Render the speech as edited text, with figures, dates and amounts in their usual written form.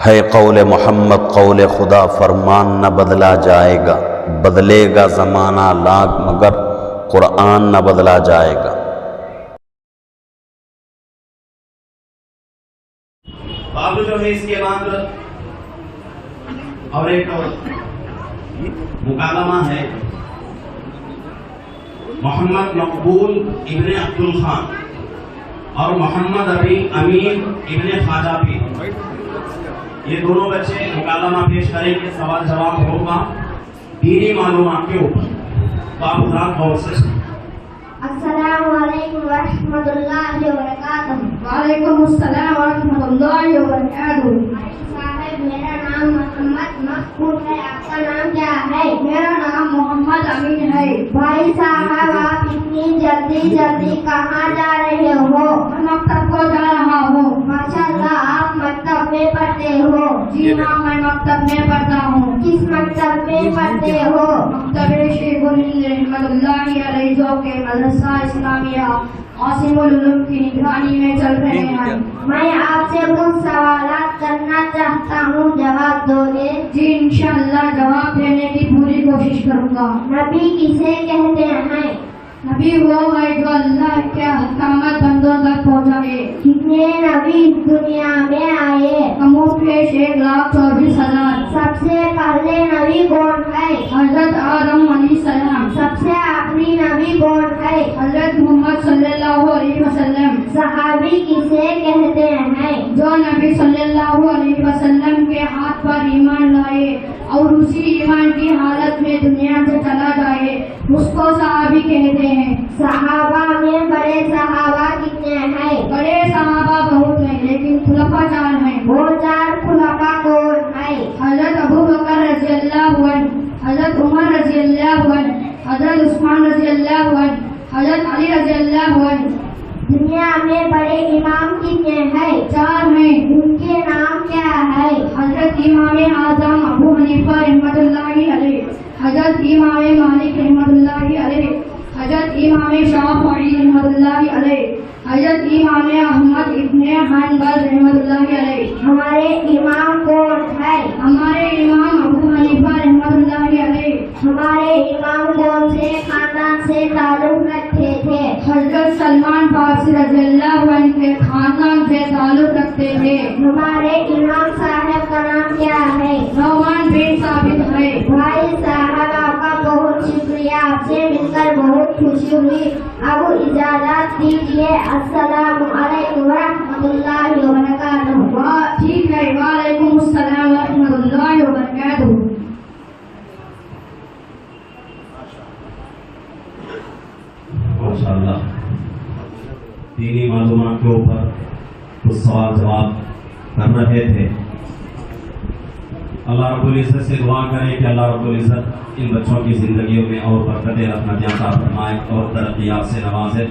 ہے قول محمد قول خدا فرمان نہ بدلا جائے گا، بدلے گا زمانہ لاکھ مگر قرآن نہ بدلا جائے گا۔ اب جو ہے اس کے بعد اور ایک مکالمہ ہے محمد مقبول ابن عبدالخان اور محمد امین ابن خواجہ پیر، یہ دونوں بچے مکالمہ پیش کریں گے، سوال جواب ہوگا دینی معلومات کے اوپر، تو آپ حضرات غور سے سنیں۔ السلام علیکم ورحمۃ اللہ وبرکاتہ۔ وعلیکم السلام ورحمۃ اللہ وبرکاتہ۔ صاحب میرا نام محمد مقبول ہے، آپ کا نام کیا ہے؟ میرا نام محمد امین ہے۔ بھائی صاحب آپ اتنی جلدی کہاں جا رہے ہو؟ میں مکتب کو جا رہا ہوں۔ ماشاء اللہ آپ مکتب میں پڑھتے ہو؟ جی ہاں میں مکتب میں پڑھتا ہوں۔ کس مکتب میں پڑھتے ہو؟ مکتب شیخ الہند رحمۃ اللہ علیہ جو کہ مدرسہ اسلامیہ عاصم العلوم کی نگرانی میں چل رہے ہیں۔ میں آپ سے کچھ سوالات کرنا چاہتا ہوں، جواب دو گے؟ جی انشاءاللہ جواب دینے کی پوری کوشش کروں گا۔ نبی کسے کہتے ہیں؟ نبی وہ ہے جو اللہ کے احکامات بندوں تک پہنچائے۔ کتنے نبی دنیا میں آئے؟ کموں پیش 1,24,000۔ سب سے پہلے نبی کون ہے؟ حضرت آدم علیہ السلام۔ سب سے آخری نبی کون ہے؟ حضرت محمد صلی اللہ علیہ وسلم۔ صحابی کسے کہتے ہیں؟ جو نبی صلی اللہ علیہ وسلم کے ہاتھ پر ایمان لائے اور اسی ایمان کی حالت میں دنیا سے چلا جائے اس کو صحابی کہتے ہیں۔ صحابہ میں بڑے صحابہ کتنے ہیں؟ بڑے صحابہ بہت ہیں لیکن خلفاء 4 ہیں۔ وہ 4 خلفاء کون ہے؟ حضرت ابو بکر رضی اللہ عنہ، حضرت عمر رضی اللہ عنہ، حضرت عثمان رضی اللہ عنہ، حضرت علی رضی اللہ عنہ۔ دنیا میں بڑے امام کتنے ہیں؟ 4 ہیں۔ ان کے نام کیا ہے؟ حضرت امام اعظم ابو حنیفہ رحمۃ اللہ علیہ، حضرت امام مالک رحمۃ اللہ علیہ، حضرت امام شافعی رحمۃ اللہ علیہ، حضرت امام احمد ابن حنبل رحمۃ اللہ علیہ۔ ہمارے امام کون ہے؟ ہمارے امام ابو حنیفہ رحمۃ اللہ علیہ۔ ہمارے امام کون سے خاندان سے تعلق رکھتے تھے؟ حضرت سلمان فارسی رضی اللہ عنہ کے خاندان سے تعلق رکھتے تھے۔ ہمارے امام صاحب کا نام کیا ہے؟ نعمان بن ثابت ہے۔ بھائی صاحب آپ کا بہت شکریہ، آپ سے مل کر بہت خوشی ہوئی۔ اب اجازت دیجیے، السلام علیکم ورحمۃ اللہ وبرکاتہ۔ ٹھیک ہے، وعلیکم السلام ورحمۃ اللہ وبرکاتہ۔ ماشاءاللہ دینی معلومات کے اوپر کچھ سوال جواب کر رہے تھے۔ اللہ رب العزت سے دعا کریں کہ اللہ رب العزت ان بچوں کی زندگیوں میں اور برکتیں رحمتیں عطا فرمائے اور ترقیات سے نوازے۔